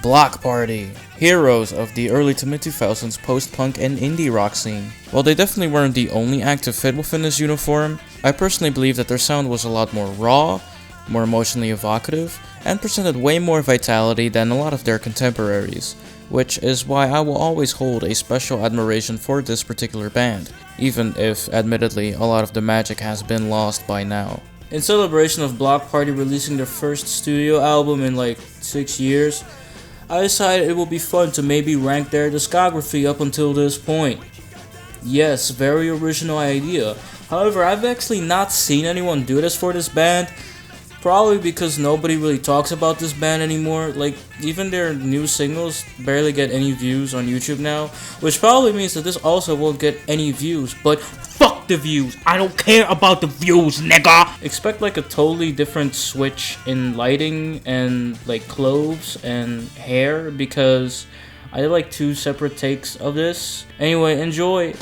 Bloc Party, heroes of the early to mid-2000s post-punk and indie rock scene. While they definitely weren't the only act to fit within this uniform, I personally believe that their sound was a lot more raw, more emotionally evocative, and presented way more vitality than a lot of their contemporaries, which is why I will always hold a special admiration for this particular band, even if, admittedly, a lot of the magic has been lost by now. In celebration of Bloc Party releasing their first studio album in like 6 years, I decided it would be fun to maybe rank their discography up until this point. Yes, very original idea. However, I've actually not seen anyone do this for this band, probably because nobody really talks about this band anymore. Like, even their new singles barely get any views on YouTube now, which probably means that this also won't get any views, but fuck the views. I don't care about the views, nigga. Expect like a totally different switch in lighting and like clothes and hair, because I did like 2 separate takes of this. Anyway, enjoy.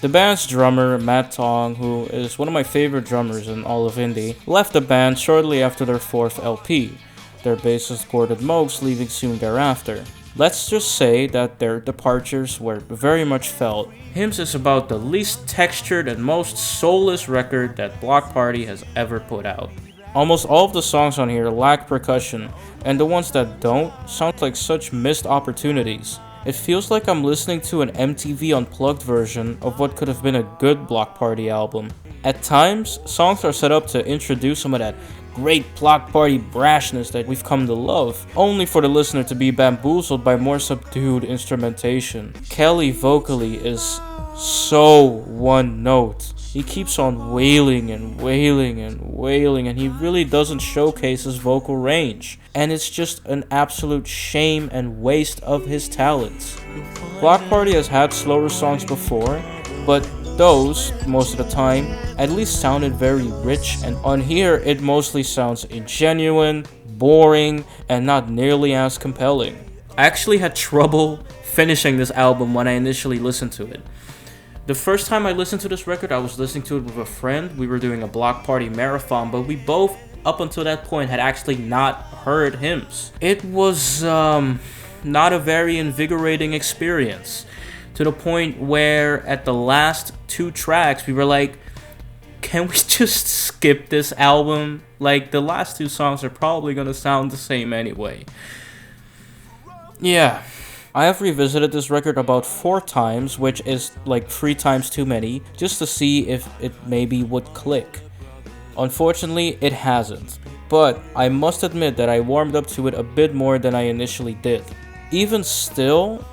The band's drummer, Matt Tong, who is one of my favorite drummers in all of indie, left the band shortly after their 4th LP, their bassist Gordon Moakes leaving soon thereafter. Let's just say that their departures were very much felt. Hymns is about the least textured and most soulless record that Bloc Party has ever put out. Almost all of the songs on here lack percussion, and the ones that don't sound like such missed opportunities. It feels like I'm listening to an MTV Unplugged version of what could have been a good Bloc Party album. At times, songs are set up to introduce some of that great Bloc Party brashness that we've come to love, only for the listener to be bamboozled by more subdued instrumentation. Kelly vocally is so one note. He keeps on wailing and wailing and wailing, and he really doesn't showcase his vocal range. And it's just an absolute shame and waste of his talents. Bloc Party has had slower songs before, but those, most of the time, at least sounded very rich, and on here it mostly sounds ingenuine, boring, and not nearly as compelling. I actually had trouble finishing this album when I initially listened to it. The first time I listened to this record, I was listening to it with a friend. We were doing a Bloc Party marathon, but we both, up until that point, had actually not heard hymns. It was not a very invigorating experience, to the point where at the last 2 tracks, we were like, can we just skip this album? Like, the last 2 songs are probably gonna sound the same anyway. Yeah. I have revisited this record about 4 times, which is like 3 times too many, just to see if it maybe would click. Unfortunately, it hasn't, but I must admit that I warmed up to it a bit more than I initially did. Even still,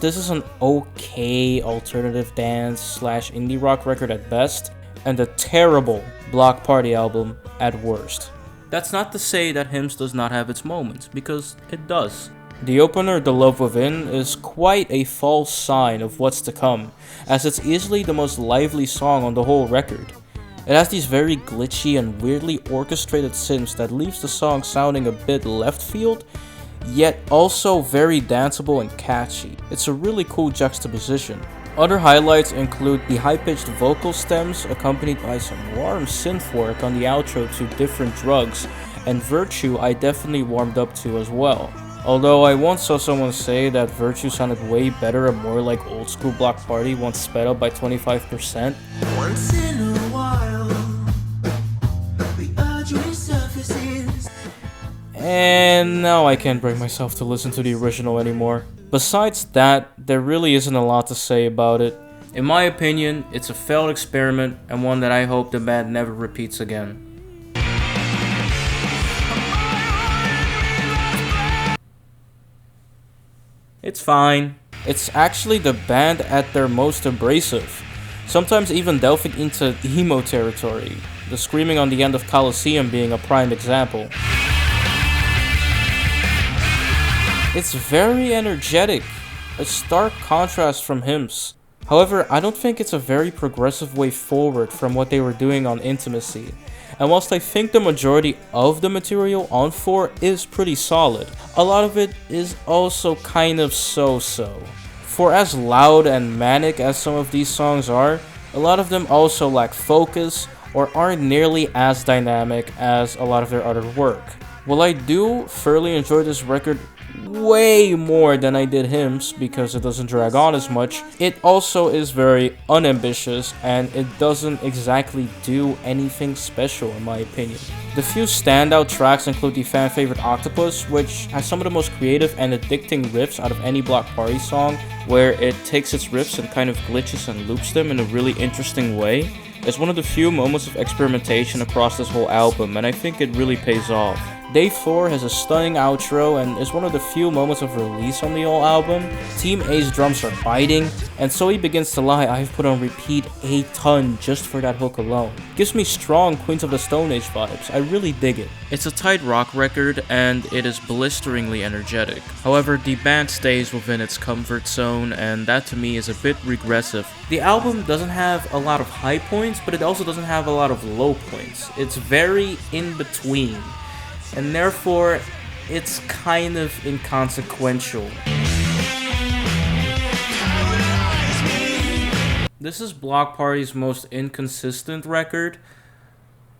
this is an okay alternative dance / indie rock record at best, and a terrible Bloc Party album at worst. That's not to say that Hymns does not have its moments, because it does. The opener, The Love Within, is quite a false sign of what's to come, as it's easily the most lively song on the whole record. It has these very glitchy and weirdly orchestrated synths that leaves the song sounding a bit left field, yet also very danceable and catchy. It's a really cool juxtaposition. Other highlights include the high-pitched vocal stems accompanied by some warm synth work on the outro to Different Drugs, and Virtue I definitely warmed up to as well. Although I once saw someone say that Virtue sounded way better and more like old school Bloc Party once sped up by 25%. Once in a while, the urge resurfaces. And now I can't bring myself to listen to the original anymore. Besides that, there really isn't a lot to say about it. In my opinion, it's a failed experiment and one that I hope the band never repeats again. It's fine. It's actually the band at their most abrasive, sometimes even delving into emo territory, the screaming on the end of Colosseum being a prime example. It's very energetic, a stark contrast from Hymns. However, I don't think it's a very progressive way forward from what they were doing on Intimacy. And whilst I think the majority of the material on 4 is pretty solid, a lot of it is also kind of so-so. For as loud and manic as some of these songs are, a lot of them also lack focus, or aren't nearly as dynamic as a lot of their other work. While I do fairly enjoy this record way more than I did Hymns because it doesn't drag on as much, it also is very unambitious and it doesn't exactly do anything special in my opinion. The few standout tracks include the fan favorite Octopus, which has some of the most creative and addicting riffs out of any Bloc Party song, where it takes its riffs and kind of glitches and loops them in a really interesting way. It's one of the few moments of experimentation across this whole album, and I think it really pays off. Day 4 has a stunning outro and is one of the few moments of release on the whole album. Team A's drums are biting, and So He Begins to Lie I've put on repeat a ton just for that hook alone. Gives me strong Queens of the Stone Age vibes, I really dig it. It's a tight rock record and it is blisteringly energetic. However, the band stays within its comfort zone and that to me is a bit regressive. The album doesn't have a lot of high points, but it also doesn't have a lot of low points. It's very in between. And therefore, it's kind of inconsequential. This is Bloc Party's most inconsistent record,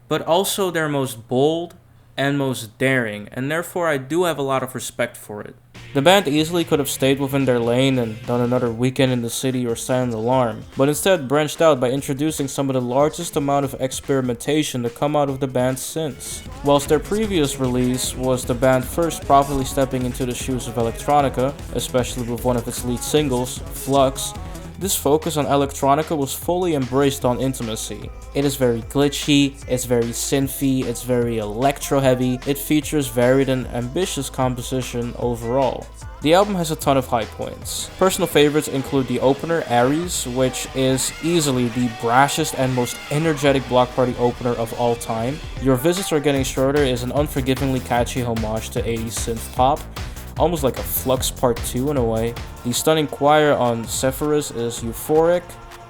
but also their most bold and most daring, and therefore I do have a lot of respect for it. The band easily could have stayed within their lane and done another Weekend in the City or Silent Alarm, but instead branched out by introducing some of the largest amount of experimentation to come out of the band since. Whilst their previous release was the band first properly stepping into the shoes of electronica, especially with one of its lead singles, Flux, this focus on electronica was fully embraced on Intimacy. It is very glitchy, it's very synthy, it's very electro-heavy, it features varied and ambitious composition overall. The album has a ton of high points. Personal favorites include the opener, Aries, which is easily the brashest and most energetic Bloc Party opener of all time. Your Visits Are Getting Shorter is an unforgivingly catchy homage to 80s synth pop, almost like a Flux Part 2 in a way. The stunning choir on Zephyrus is euphoric.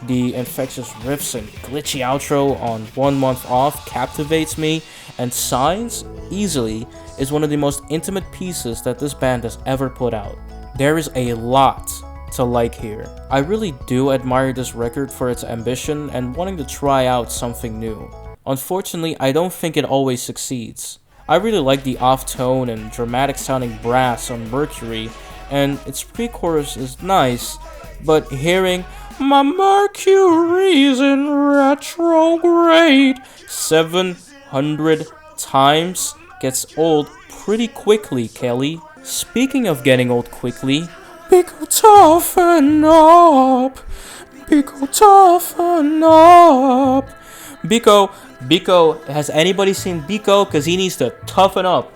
The infectious riffs and glitchy outro on 1 Month Off captivates me, and Signs, easily, is one of the most intimate pieces that this band has ever put out. There is a lot to like here. I really do admire this record for its ambition and wanting to try out something new. Unfortunately, I don't think it always succeeds. I really like the off-tone and dramatic sounding brass on Mercury, and its pre-chorus is nice, but hearing "My Mercury's in retrograde" 700 times gets old pretty quickly, Kelly. Speaking of getting old quickly, Biko toughen up, Biko toughen up. Biko, has anybody seen Biko? Because he needs to toughen up.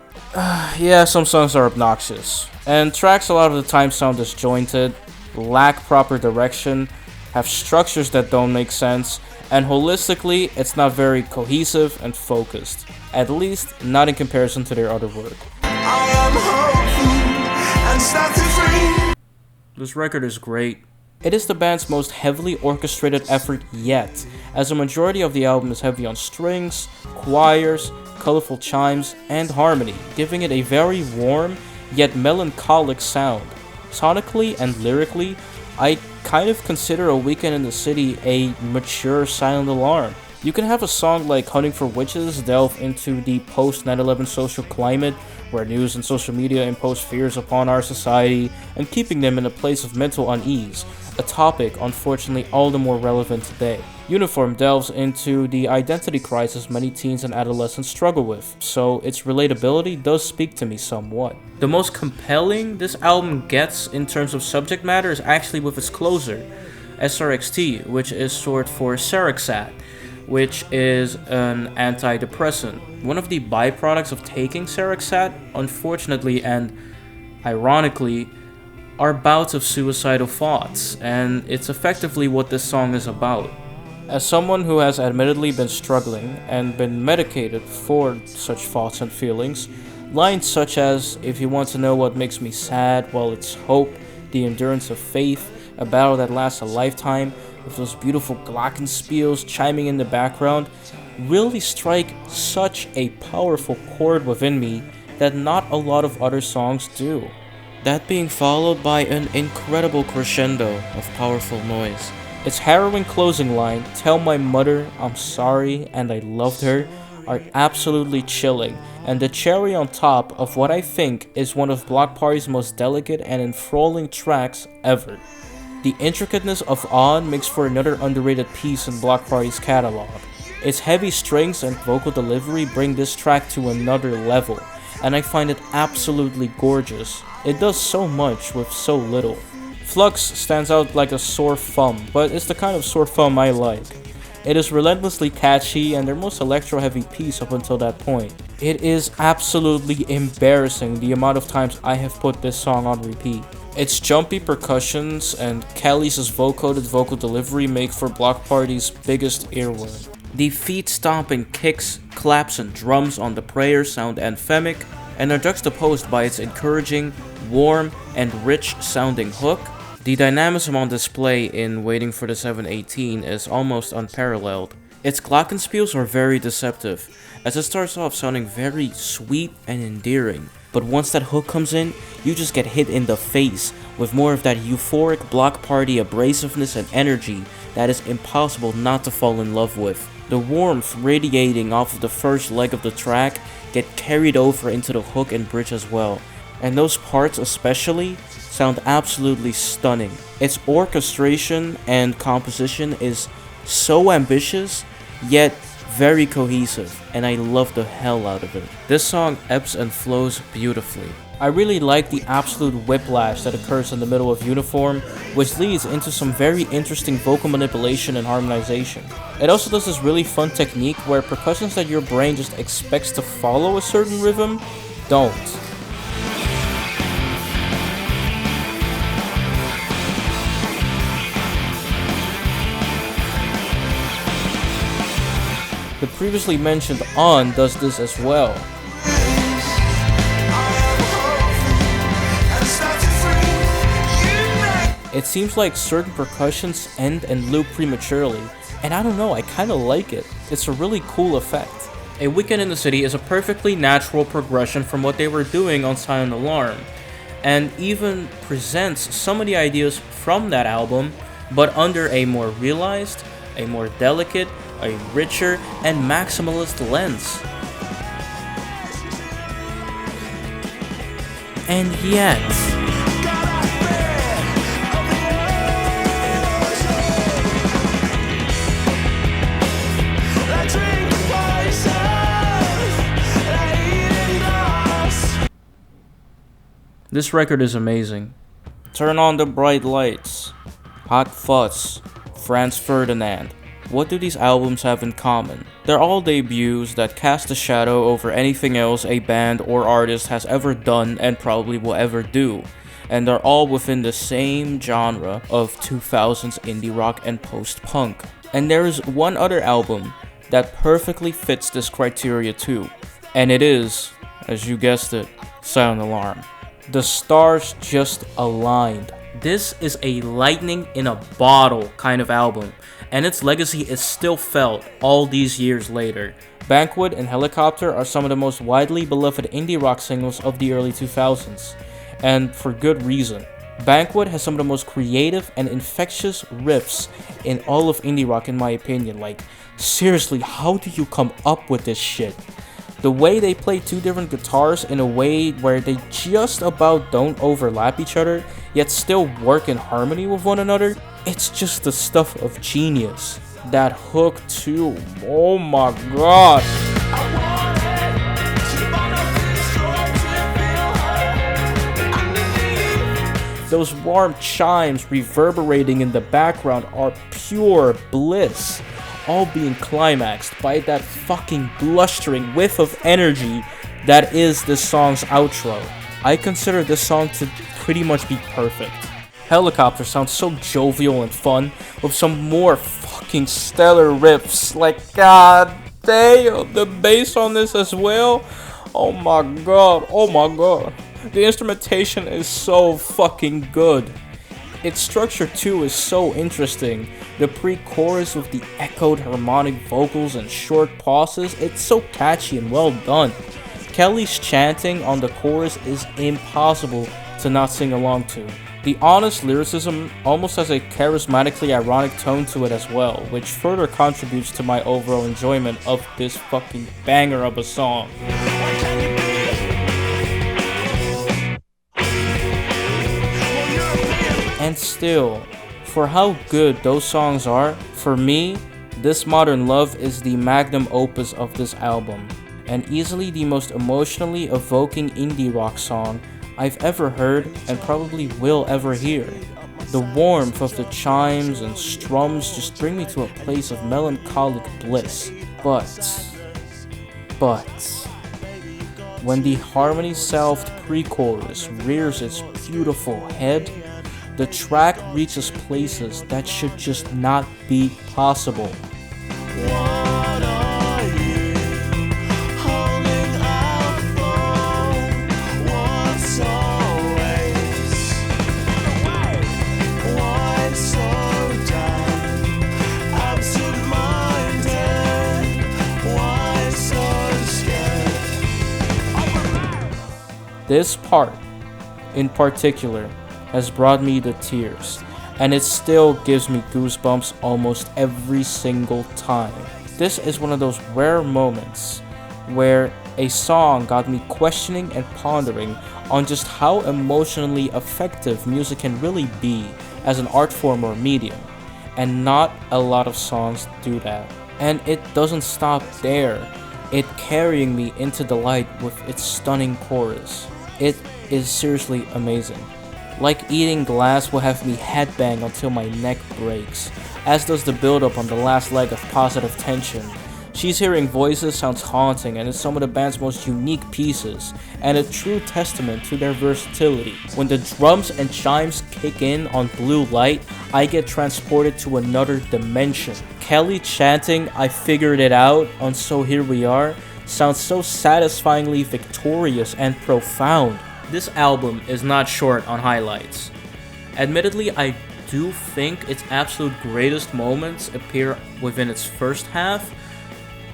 Yeah, some songs are obnoxious. And tracks a lot of the time sound disjointed, lack proper direction, have structures that don't make sense, and holistically, it's not very cohesive and focused. At least, not in comparison to their other work. I am hopeful and set free. This record is great. It is the band's most heavily orchestrated effort yet, as a majority of the album is heavy on strings, choirs, colorful chimes, and harmony, giving it a very warm yet melancholic sound. Sonically and lyrically, I kind of consider A Weekend in the City a mature Silent Alarm. You can have a song like Hunting for Witches delve into the post-9/11 social climate, where news and social media impose fears upon our society and keeping them in a place of mental unease, a topic unfortunately all the more relevant today. Uniform delves into the identity crisis many teens and adolescents struggle with, so its relatability does speak to me somewhat. The most compelling this album gets in terms of subject matter is actually with its closer, SRXT, which is short for Seroxat, which is an antidepressant. One of the byproducts of taking Seroxat, unfortunately and ironically, are bouts of suicidal thoughts, and it's effectively what this song is about. As someone who has admittedly been struggling and been medicated for such thoughts and feelings, lines such as, "If you want to know what makes me sad, well, it's hope, the endurance of faith, a battle that lasts a lifetime," with those beautiful glockenspiels chiming in the background, really strike such a powerful chord within me that not a lot of other songs do. That being followed by an incredible crescendo of powerful noise. Its harrowing closing line, "Tell my mother I'm sorry and I loved her," are absolutely chilling, and the cherry on top of what I think is one of Bloc Party's most delicate and enthralling tracks ever. The intricateness of On makes for another underrated piece in Bloc Party's catalog. Its heavy strings and vocal delivery bring this track to another level, and I find it absolutely gorgeous. It does so much with so little. Flux stands out like a sore thumb, but it's the kind of sore thumb I like. It is relentlessly catchy and their most electro-heavy piece up until that point. It is absolutely embarrassing the amount of times I have put this song on repeat. Its jumpy percussions and Kelly's vocoded vocal delivery make for Bloc Party's biggest earworm. The feet-stomping kicks, claps, and drums on the prayer sound anthemic and are juxtaposed by its encouraging, warm, and rich-sounding hook. The dynamism on display in Waiting for the 718 is almost unparalleled. Its glockenspiels are very deceptive, as it starts off sounding very sweet and endearing, but once that hook comes in, you just get hit in the face with more of that euphoric Bloc Party abrasiveness and energy that is impossible not to fall in love with. The warmth radiating off of the first leg of the track get carried over into the hook and bridge as well, and those parts especially sound absolutely stunning. Its orchestration and composition is so ambitious, yet very cohesive, and I love the hell out of it. This song ebbs and flows beautifully. I really like the absolute whiplash that occurs in the middle of Uniform, which leads into some very interesting vocal manipulation and harmonization. It also does this really fun technique where percussions that your brain just expects to follow a certain rhythm don't. The previously mentioned On does this as well. It seems like certain percussions end and loop prematurely, and I don't know, I kinda like it. It's a really cool effect. A Weekend in the City is a perfectly natural progression from what they were doing on Silent Alarm, and even presents some of the ideas from that album, but under a more realized, a more delicate, a richer, and maximalist lens. And yet, this record is amazing. Turn on the Bright Lights, Hot Fuzz, Franz Ferdinand. What do these albums have in common? They're all debuts that cast a shadow over anything else a band or artist has ever done and probably will ever do, and they're all within the same genre of 2000s indie rock and post-punk. And there is one other album that perfectly fits this criteria too, and it is, as you guessed it, Silent Alarm. The stars just aligned. This is a lightning in a bottle kind of album, and its legacy is still felt all these years later. Banquet and Helicopter are some of the most widely beloved indie rock singles of the early 2000s, and for good reason. Banquet has some of the most creative and infectious riffs in all of indie rock in my opinion. Like, seriously, how do you come up with this shit? The way they play two different guitars in a way where they just about don't overlap each other, yet still work in harmony with one another, it's just the stuff of genius. That hook too, oh my god. Those warm chimes reverberating in the background are pure bliss, all being climaxed by that fucking blustering whiff of energy that is this song's outro. I consider this song to pretty much be perfect. Helicopter sounds so jovial and fun, with some more fucking stellar riffs. Like, god damn, the bass on this as well. Oh my god, oh my god. The instrumentation is so fucking good. Its structure too is so interesting. The pre-chorus with the echoed harmonic vocals and short pauses, it's so catchy and well done. Kelly's chanting on the chorus is impossible to not sing along to. The honest lyricism almost has a charismatically ironic tone to it as well, which further contributes to my overall enjoyment of this fucking banger of a song. And still, for how good those songs are, for me, This Modern Love is the magnum opus of this album, and easily the most emotionally evoking indie rock song I've ever heard and probably will ever hear. The warmth of the chimes and strums just bring me to a place of melancholic bliss. But, when the harmony-salved pre-chorus rears its beautiful head, the track reaches places that should just not be possible. This part, in particular, has brought me to tears, and it still gives me goosebumps almost every single time. This is one of those rare moments where a song got me questioning and pondering on just how emotionally effective music can really be as an art form or medium, and not a lot of songs do that. And it doesn't stop there, it carrying me into the light with its stunning chorus. It is seriously amazing. Like Eating Glass will have me headbang until my neck breaks, as does the build-up on the last leg of Positive Tension. She's Hearing Voices sounds haunting and is some of the band's most unique pieces, and a true testament to their versatility. When the drums and chimes kick in on Blue Light, I get transported to another dimension. Kelly chanting "I Figured It Out" on So Here We Are sounds so satisfyingly victorious and profound. This album is not short on highlights. Admittedly, I do think its absolute greatest moments appear within its first half,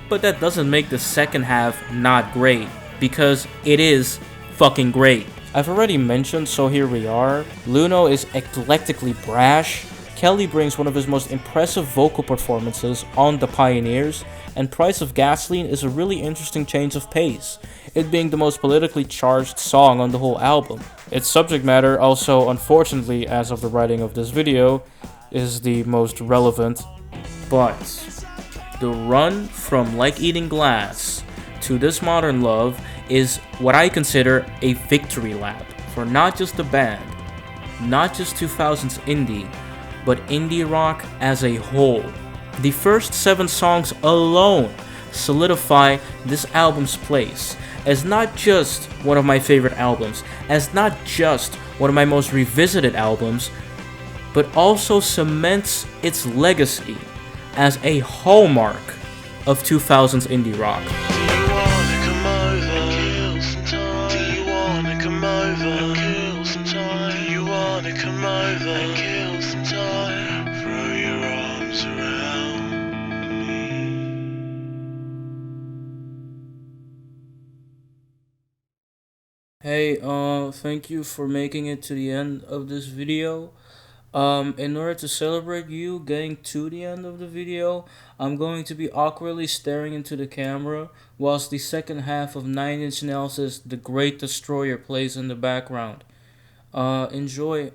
but that doesn't make the second half not great, because it is fucking great. I've already mentioned So Here We Are. Luno is eclectically brash. Kelly brings one of his most impressive vocal performances on The Pioneers, and Price of Gasoline is a really interesting change of pace, it being the most politically charged song on the whole album. Its subject matter also, unfortunately, as of the writing of this video, is the most relevant, but the run from Like Eating Glass to This Modern Love is what I consider a victory lap for not just the band, not just 2000s indie, but indie rock as a whole. The first 7 songs alone solidify this album's place as not just one of my favorite albums, as not just one of my most revisited albums, but also cements its legacy as a hallmark of 2000s indie rock. Hey, thank you for making it to the end of this video. In order to celebrate you getting to the end of the video, I'm going to be awkwardly staring into the camera whilst the second half of 9 Inch Nails' The Great Destroyer plays in the background. Enjoy.